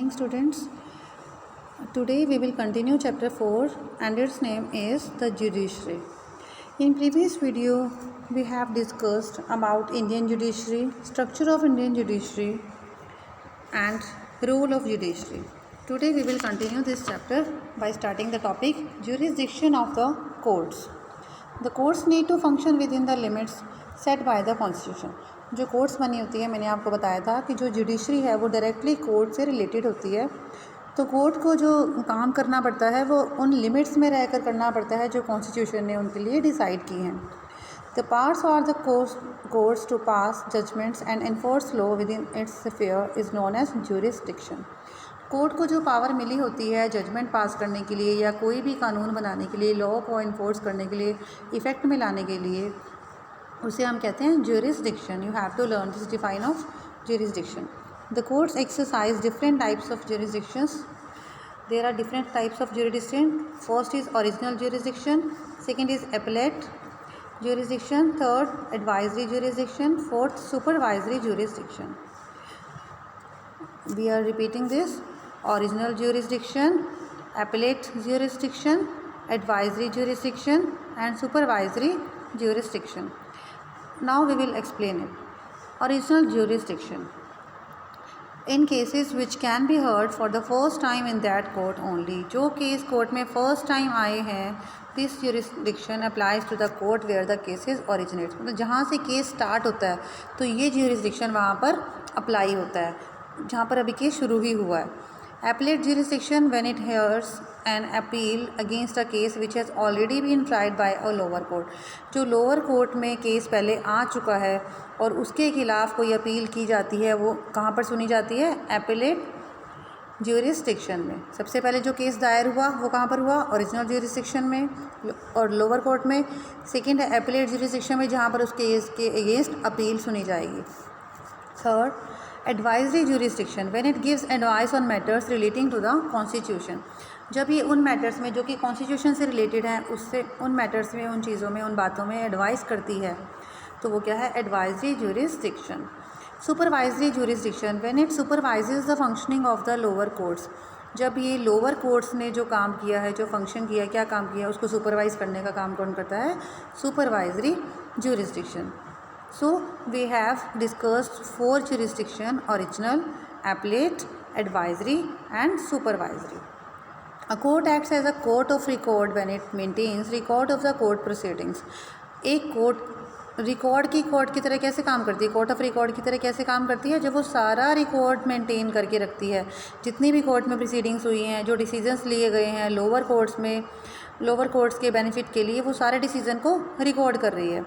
morning, students. Today we will continue chapter 4 and its name is the judiciary. In previous video we have discussed about Indian judiciary, structure of Indian judiciary and role of judiciary. Today we will continue this chapter by starting the topic jurisdiction of the courts. The courts need to function within the limits set by the constitution. जो courts बनी होती है, मैंने आपको बताया था कि जो जुडिशरी है वो डायरेक्टली कोर्ट से रिलेटेड होती है। तो कोर्ट को जो काम करना पड़ता है वो उन लिमिट्स में रहकर करना पड़ता है जो कॉन्स्टिट्यूशन ने उनके लिए डिसाइड की हैं। The powers are the courts to pass judgments and enforce law within its sphere is known as jurisdiction. Court को जो पावर मिली होती है जजमेंट पास करने के लिए या कोई भी कानून बनाने के लिए, लॉ को इन्फोर्स करने के लिए, इफ़ेक्ट में लाने के लिए, उसे हम कहते हैं jurisdiction. You have to learn this define of jurisdiction. The courts exercise different types of jurisdictions. There are different types of jurisdiction. First is original jurisdiction, second is appellate jurisdiction, third advisory jurisdiction, fourth supervisory jurisdiction. We are repeating this: original jurisdiction, appellate jurisdiction, advisory jurisdiction and supervisory jurisdiction. Now we will explain it. Original jurisdiction: in cases which can be heard for the first time in that court only. जो case court में first time आए हैं, this jurisdiction applies to the court where the cases originates. मतलब जहाँ से case start होता है तो ये jurisdiction वहाँ पर अप्लाई होता है जहाँ पर अभी केस शुरू ही हुआ है। Appellate jurisdiction when it hears an appeal against a case which has already been tried by a lower court. जो लोअर कोर्ट में केस पहले आ चुका है और उसके खिलाफ कोई अपील की जाती है, वो कहाँ पर सुनी जाती है? एपलेट ज्यूरिसडिक्शन में। सबसे पहले जो केस दायर हुआ वो कहाँ पर हुआ? ओरिजिनल ज्यूरिसडिक्शन में और लोअर कोर्ट में। सेकेंड है एपलेट ज्यूरिसडिक्शन में, जहाँ पर उस केस के अगेंस्ट अपील सुनी जाएगी। Third advisory jurisdiction when it gives advice on matters relating to the constitution. जब ये उन मैटर्स में जो कि कॉन्स्टिट्यूशन से रिलेटेड हैं, उससे उन मैटर्स में, उन चीज़ों में, उन बातों में एडवाइस करती है, तो वो क्या है? Advisory jurisdiction. Supervisory jurisdiction when it supervises the functioning of the lower courts. जब ये लोअर कोर्ट्स ने जो काम किया है, जो फंक्शन किया है, क्या काम किया है, उसको सुपरवाइज करने का काम कौन करता है? Supervisory jurisdiction. So we have discussed 4 jurisdiction: original, appellate, advisory and supervisory. A court acts as a court of record when it maintains record of the court proceedings. एक कोर्ट रिकॉर्ड की court की तरह कैसे काम करती है? Court of record की तरह कैसे काम करती है? जब वो सारा रिकॉर्ड मेंटेन करके रखती है, जितनी भी कोर्ट में प्रोसीडिंग्स हुई हैं, जो डिसीजंस लिए गए हैं लोअर कोर्ट्स में, लोअर कोर्ट्स के बेनिफिट के लिए, वो सारे डिसीजन को रिकॉर्ड कर रही है।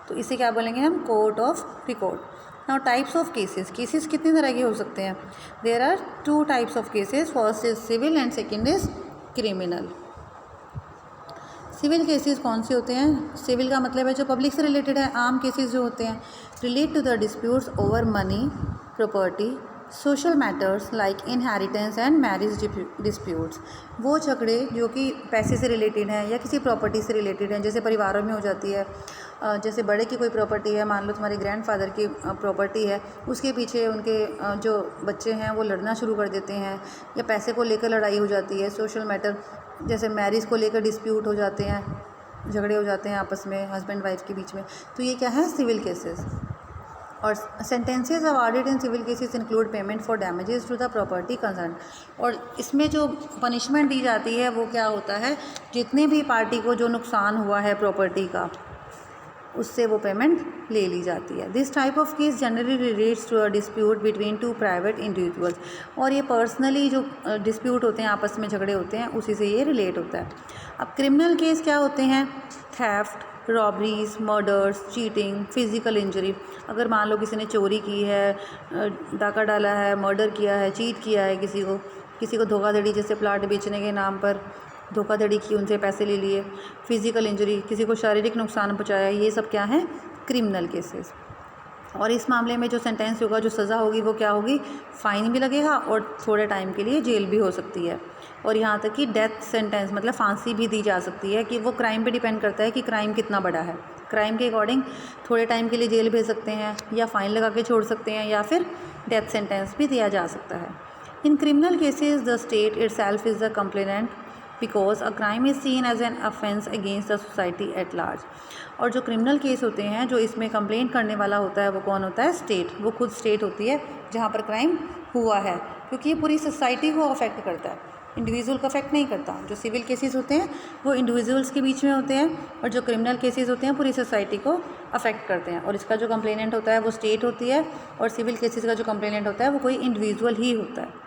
तो इसे क्या बोलेंगे हम? Court of record. Now types of cases. Cases कितने तरह के हो सकते हैं? There are 2 types of cases. First is civil and second is criminal. Civil cases कौन से होते हैं? सिविल का मतलब है जो पब्लिक से रिलेटेड है। आम केसेस जो होते हैं relate to the disputes over money, property, social matters like inheritance and marriage disputes. वो झगड़े जो कि पैसे से रिलेटेड हैं या किसी प्रॉपर्टी से रिलेटेड हैं, जैसे परिवारों में हो जाती है। जैसे बड़े की कोई प्रॉपर्टी है, मान लो तुम्हारे ग्रैंडफादर की प्रॉपर्टी है, उसके पीछे उनके जो बच्चे हैं वो लड़ना शुरू कर देते हैं, या पैसे को लेकर लड़ाई हो जाती है। सोशल मैटर जैसे मैरिज को लेकर डिस्प्यूट हो जाते हैं, झगड़े हो जाते हैं आपस में हस्बैंड वाइफ के बीच में, तो ये क्या है? Civil cases. और sentences awarded in civil cases include payment for damages to the property concern. और इसमें जो पनिशमेंट दी जाती है वो क्या होता है? जितने भी पार्टी को जो नुकसान हुआ है प्रॉपर्टी का, उससे वो पेमेंट ले ली जाती है। This type of case generally relates to a dispute between 2 private individuals. और ये पर्सनली जो डिस्प्यूट होते हैं, आपस में झगड़े होते हैं, उसी से ये रिलेट होता है। अब क्रिमिनल केस क्या होते हैं? Theft, robberies, murders, cheating, physical injury. अगर मान लो किसी ने चोरी की है, डाका डाला है, मर्डर किया है, चीट किया है, किसी को धोखाधड़ी, जैसे प्लाट बेचने के नाम पर धोखाधड़ी की, उनसे पैसे ले लिए, फिजिकल इंजरी, किसी को शारीरिक नुकसान पहुंचाया, ये सब क्या है? Criminal cases. और इस मामले में जो सेंटेंस होगा, जो सज़ा होगी, वो क्या होगी? फ़ाइन भी लगेगा और थोड़े टाइम के लिए जेल भी हो सकती है। और यहाँ तक कि डेथ सेंटेंस मतलब फांसी भी दी जा सकती है, कि वो क्राइम पे डिपेंड करता है कि क्राइम कितना बड़ा है। क्राइम के अकॉर्डिंग थोड़े टाइम के लिए जेल भेज सकते हैं, या फ़ाइन लगा के छोड़ सकते हैं, या फिर डेथ सेंटेंस भी दिया जा सकता है। In criminal cases, the state itself is the complainant because a crime is seen as an offense against the society at large. और जो क्रिमिनल केस होते हैं, जो इसमें कंप्लेंट करने वाला होता है, वो कौन होता है? स्टेट। वो खुद स्टेट होती है जहाँ पर क्राइम हुआ है, क्योंकि ये पूरी सोसाइटी को अफेक्ट करता है, इंडिविजुअल को अफेक्ट नहीं करता। जो सिविल केसेस होते हैं वो इंडिविजुअल्स के बीच में होते हैं, और जो क्रिमिनल केसेस होते हैं पूरी सोसाइटी को अफेक्ट करते हैं। और इसका जो कंप्लेनेंट होता है वो स्टेट होती है, और सिविल केसेस का जो कंप्लेनेंट होता है वो कोई इंडिविजुअल ही होता है।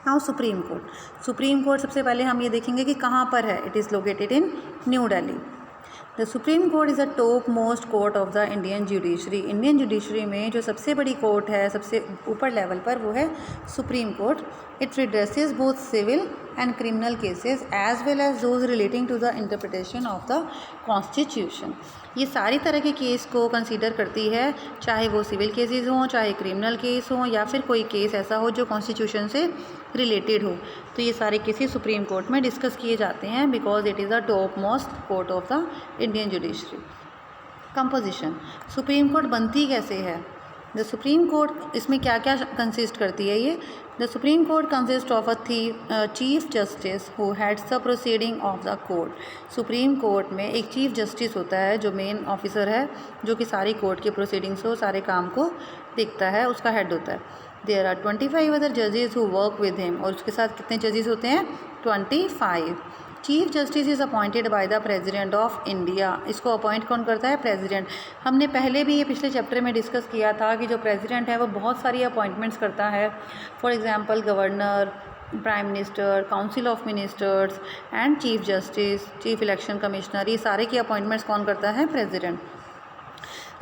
Now supreme court. Supreme court सबसे पहले हम ये देखेंगे कि कहाँ पर है। It is located in new Delhi. The supreme court is the top most court of the Indian judiciary. Indian judiciary में जो सबसे बड़ी कोर्ट है, सबसे ऊपर लेवल पर, वो है supreme court. It redresses both civil and criminal cases as well as those relating to the interpretation of the constitution. ये सारी तरह के केस को कंसीडर करती है, चाहे वो सिविल केसेस हों, चाहे क्रिमिनल केस हों, या फिर कोई केस ऐसा हो जो कॉन्स्टिट्यूशन से रिलेटेड हो। तो ये सारे केसेस सुप्रीम कोर्ट में डिस्कस किए जाते हैं because it is the top most court of the Indian judiciary. Composition. Supreme court बनती कैसे है? द सुप्रीम कोर्ट, इसमें क्या क्या कंसिस्ट करती है ये? The supreme court consist of a chief justice who heads the proceeding of the court. Supreme court में एक चीफ जस्टिस होता है जो मेन ऑफिसर है, जो कि सारी कोर्ट के प्रोसीडिंग्स को, सारे काम को देखता है, उसका हेड होता है। देयर आर 25 अदर जजेस हु वर्क विद हिम, और उसके साथ कितने जजेस होते हैं? 25। Chief justice is appointed by the president of India. इसको अपॉइंट कौन करता है? प्रेसिडेंट। हमने पहले भी ये पिछले चैप्टर में डिस्कस किया था कि जो प्रेसिडेंट है वो बहुत सारी अपॉइंटमेंट्स करता है। For example governor, prime minister, council of ministers and chief justice, chief election commissioner, ये सारे की अपॉइंटमेंट्स कौन करता है? प्रेसिडेंट।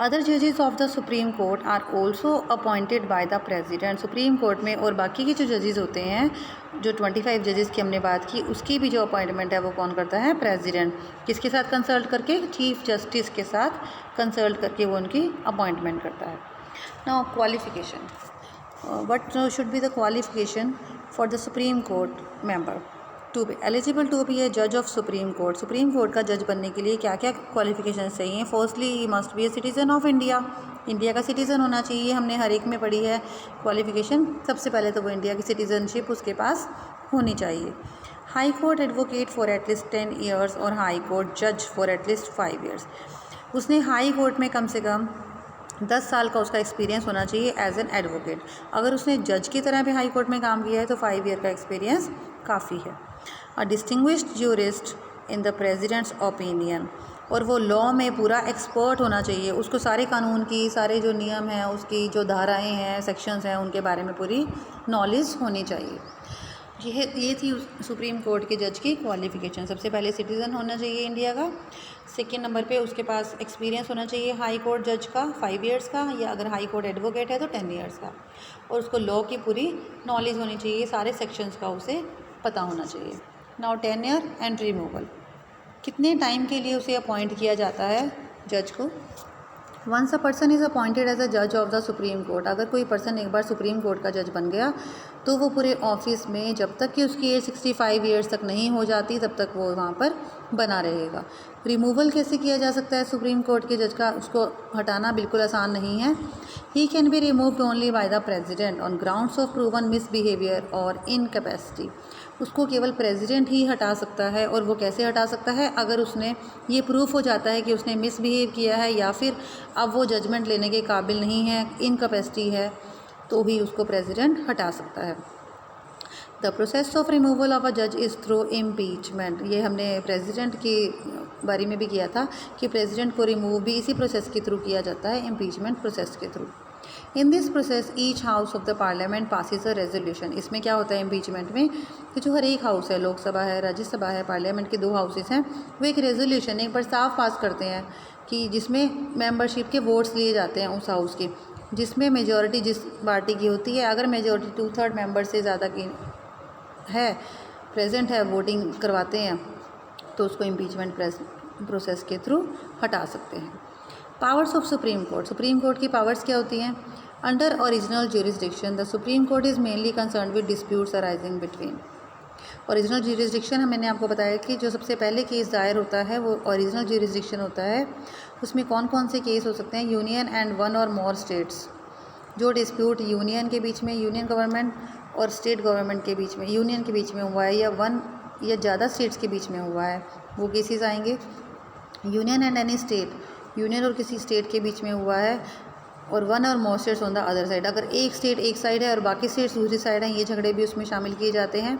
अदर जजेस of the supreme court are also appointed by the president. Supreme court में और बाकी के जो जजेस होते हैं, जो 25 जजेस की हमने बात की, उसकी भी जो अपॉइंटमेंट है वो कौन करता है? प्रेसिडेंट। किसके साथ कंसल्ट करके? चीफ जस्टिस के साथ कंसल्ट करके वो उनकी अपॉइंटमेंट करता है। Now qualification. What should be the qualification for the supreme court member to be eligible to be a जज of supreme court? Supreme court का जज बनने के लिए क्या क्या क्वालिफिकेशन चाहिए? Firstly he must be a citizen of India. India का सिटीज़न होना चाहिए, हमने हर एक में पढ़ी है क्वालिफिकेशन। सबसे पहले तो वो इंडिया की सिटीज़नशिप उसके पास होनी चाहिए। High court advocate for at least 10 years और हाई कोर्ट जज फॉर एटलीस्ट 5 ईयर्स। उसने हाई कोर्ट में कम से कम 10 साल का उसका एक्सपीरियंस होना चाहिए एज एन एडवोकेट। अगर उसने जज की तरह भी हाई कोर्ट में काम किया है तो 5 ईयर का एक्सपीरियंस काफ़ी है। A distinguished jurist in the president's opinion, और वो लॉ में पूरा एक्सपर्ट होना चाहिए। उसको सारे कानून की, सारे जो नियम हैं, उसकी जो धाराएं हैं, सेक्शंस हैं, उनके बारे में पूरी नॉलेज होनी चाहिए। ये थी सुप्रीम कोर्ट के जज की क्वालिफिकेशन। सबसे पहले सिटीज़न होना चाहिए इंडिया का। सेकेंड नंबर पे उसके पास एक्सपीरियंस होना चाहिए हाई कोर्ट जज का 5 ईयर्स का, या अगर हाई कोर्ट एडवोकेट है तो 10 ईयर्स का। और उसको लॉ की पूरी नॉलेज होनी चाहिए, सारे सेक्शंस का उसे पता होना चाहिए। Now tenure and removal. कितने टाइम के लिए उसे अपॉइंट किया जाता है जज को? Once a person is appointed as a जज ऑफ द सुप्रीम कोर्ट। अगर कोई पर्सन एक बार सुप्रीम कोर्ट का जज बन गया तो वो पूरे ऑफिस में जब तक कि उसकी एज 65 ईयर्स तक नहीं हो जाती तब तक वो वहाँ पर बना रहेगा। रिमूवल कैसे किया जा सकता है सुप्रीम कोर्ट के जज का? उसको हटाना बिल्कुल आसान नहीं है। He can be removed only by the president on grounds of proven misbehaviour और इनकैपेसिटी। उसको केवल प्रेसिडेंट ही हटा सकता है। और वो कैसे हटा सकता है? अगर उसने ये प्रूफ हो जाता है कि उसने मिसबिहेव किया है, या फिर अब वो जजमेंट लेने के काबिल नहीं है, इनकैपेसिटी है, तो ही उसको प्रेसिडेंट हटा सकता है। The process of removal of a जज इज़ थ्रू इम्पीचमेंट। ये हमने प्रेसिडेंट के बारे में भी किया था कि प्रेसिडेंट को रिमूव भी इसी प्रोसेस के थ्रू किया जाता है, इम्पीचमेंट प्रोसेस के through. In this process each house of the parliament passes a resolution. इसमें क्या होता है इम्पीचमेंट में कि जो हर एक हाउस है, लोकसभा है, राज्यसभा है, पार्लियामेंट के 2 हाउसेस हैं, वो एक रेजोल्यूशन एक प्रस्ताव पास करते हैं कि जिसमें मेंबरशिप के वोट्स लिए जाते हैं उस हाउस के, जिसमें मेजॉरिटी जिस पार्टी की होती है, अगर मेजॉरिटी 2/3 मेंबर से ज़्यादा की है, प्रेजेंट है, वोटिंग करवाते हैं, तो उसको इम्पीचमेंट प्रोसेस के थ्रू हटा सकते हैं। Powers of supreme court. Supreme court की पावर्स क्या होती हैं? Under original jurisdiction the supreme court is mainly concern with disputes arising between. Original jurisdiction मैंने आपको बताया कि जो सबसे पहले केस दायर होता है वो ओरिजिनल ज्यूरिसडिक्शन होता है। उसमें कौन कौन से केस हो सकते हैं? यूनियन एंड 1 और मोर स्टेट्स। जो डिस्प्यूट यूनियन के बीच में, यूनियन गवर्नमेंट और स्टेट गवर्नमेंट के बीच में, यूनियन के बीच में हुआ है, या वन या ज़्यादा स्टेट्स के बीच में हुआ है, वो केसेस आएंगे। Union and any state, union और किसी स्टेट के बीच में हुआ है, और वन और more states on the other side, अगर एक स्टेट एक साइड है और बाकी स्टेट्स दूसरी साइड हैं, ये झगड़े भी उसमें शामिल किए जाते हैं।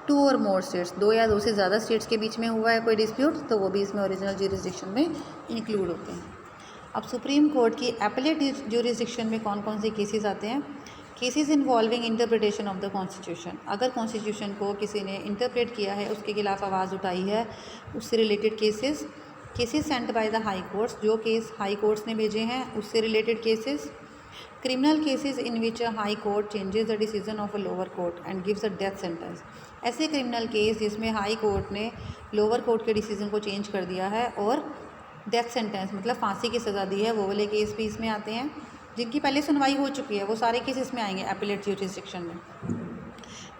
टू और मोर स्टेट्स, दो या दो से ज़्यादा स्टेट्स के बीच में हुआ है कोई डिस्प्यूट, तो वो भी इसमें ओरिजिनल ज्यूरिसडिक्शन में इंक्लूड होते हैं। अब सुप्रीम कोर्ट की एपेलेट ज्यूरिसडिक्शन में कौन कौन से केसेस आते हैं? Cases involving interpretation of the constitution, अगर कॉन्स्टिट्यूशन को किसी ने इंटरप्रेट किया है, उसके खिलाफ आवाज़ उठाई है, उससे related cases. Cases sent by the high courts, जो केस हाई कोर्ट्स ने भेजे हैं उससे related cases. Criminal cases in which a high court changes the decision of a lower court and gives a death sentence, ऐसे criminal case जिसमें high court ने lower court के decision को change कर दिया है और डेथ सेंटेंस मतलब फांसी की सज़ा दी है, वो वाले केस भी इसमें आते हैं। जिनकी पहले सुनवाई हो चुकी है वो सारे केस इसमें आएंगे एपेलेट ज्यूरिसडिक्शन में।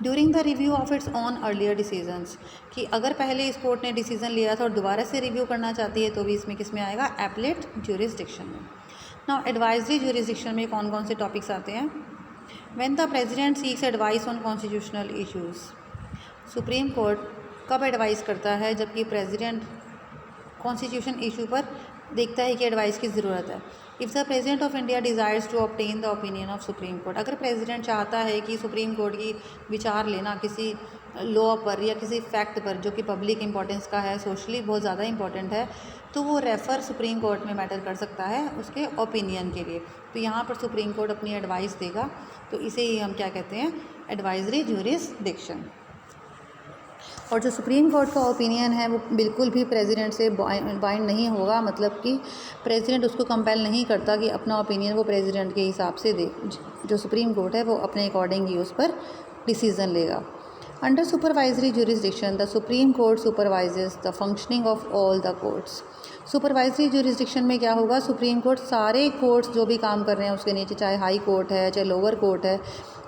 During the review of its on earlier decisions, कि अगर पहले इस कोर्ट ने डिसीजन लिया था और दोबारा से रिव्यू करना चाहती है तो भी इसमें किस में आएगा? एपेलेट ज्यूरिसडिक्शन में। नाउ एडवाइजरी ज्यूरिसडिक्शन में कौन कौन से टॉपिक्स आते हैं? When the president seeks advice on constitutional issues, supreme court कब एडवाइस करता है? जबकि प्रेसिडेंट कॉन्स्टिट्यूशन इशू पर देखता है कि एडवाइस की ज़रूरत है। If the president of India desires to obtain the opinion of supreme court, अगर प्रेसिडेंट चाहता है कि सुप्रीम कोर्ट की विचार लेना किसी लॉ पर या किसी फैक्ट पर जो कि पब्लिक इंपॉर्टेंस का है, सोशली बहुत ज़्यादा इंपॉर्टेंट है, तो वो रेफ़र सुप्रीम कोर्ट में मैटर कर सकता है उसके ओपिनियन के लिए। तो यहाँ पर सुप्रीम कोर्ट अपनी एडवाइस देगा, तो इसे ही हम क्या कहते हैं? Advisory jurisdiction. और जो सुप्रीम कोर्ट का ओपिनियन है वो बिल्कुल भी प्रेसिडेंट से बाइंड नहीं होगा, मतलब कि प्रेसिडेंट उसको कंपेल नहीं करता कि अपना ओपिनियन वो प्रेसिडेंट के हिसाब से दे। जो सुप्रीम कोर्ट है वो अपने अकॉर्डिंग ही उस पर डिसीजन लेगा। Under supervisory jurisdiction the supreme court supervises the functioning of all the courts. Supervisory jurisdiction में क्या होगा? सुप्रीम कोर्ट सारे कोर्ट्स जो भी काम कर रहे हैं उसके नीचे, चाहे हाई कोर्ट है चाहे लोअर कोर्ट है,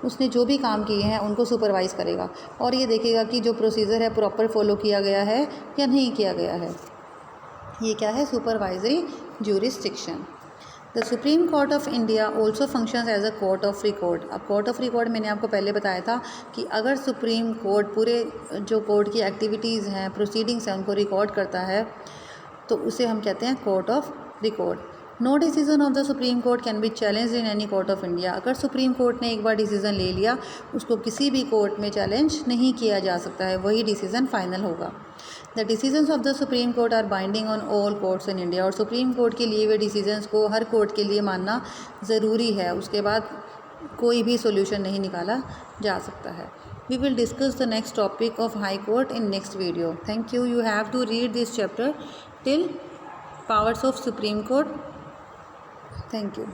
उसने जो भी काम किए हैं उनको सुपरवाइज़ करेगा और ये देखेगा कि जो प्रोसीजर है प्रॉपर फॉलो किया गया है या नहीं किया गया है। ये क्या है? Supervisory jurisdiction. The supreme court of India also functions as a court of record. अब कोर्ट ऑफ रिकॉर्ड मैंने आपको पहले बताया था कि अगर सुप्रीम कोर्ट पूरे जो कोर्ट की एक्टिविटीज़ हैं, प्रोसीडिंग्स हैं, उनको रिकॉर्ड करता है तो उसे हम कहते हैं court of record. No decision of the supreme court can be challenge in any court of India. अगर सुप्रीम कोर्ट ने एक बार डिसीज़न ले लिया उसको किसी भी कोर्ट में चैलेंज नहीं किया जा सकता है, वही डिसीज़न फाइनल होगा। The decisions of the supreme court are binding on all courts in India. और सुप्रीम कोर्ट के लिए हुए डिसीजंस को हर कोर्ट के लिए मानना ज़रूरी है, उसके बाद कोई भी सोल्यूशन नहीं निकाला जा सकता है। We will discuss the next topic of High Court in next video. Thank you. You have to read this chapter till powers of Supreme Court. Thank you.